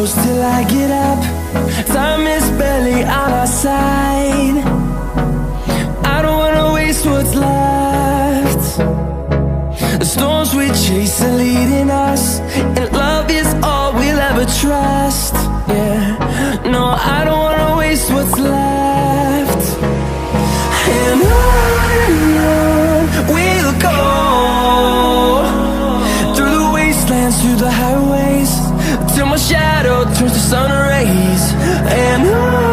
close till I get up. Time is barely on our side. I don't wanna waste what's left. The storms we chase are leading us, and love is all we'll ever trust. Yeah, no, I don't wanna waste what's left. And on we'll go, through the wastelands, through the highways, till my shadow turns to sun rays. And on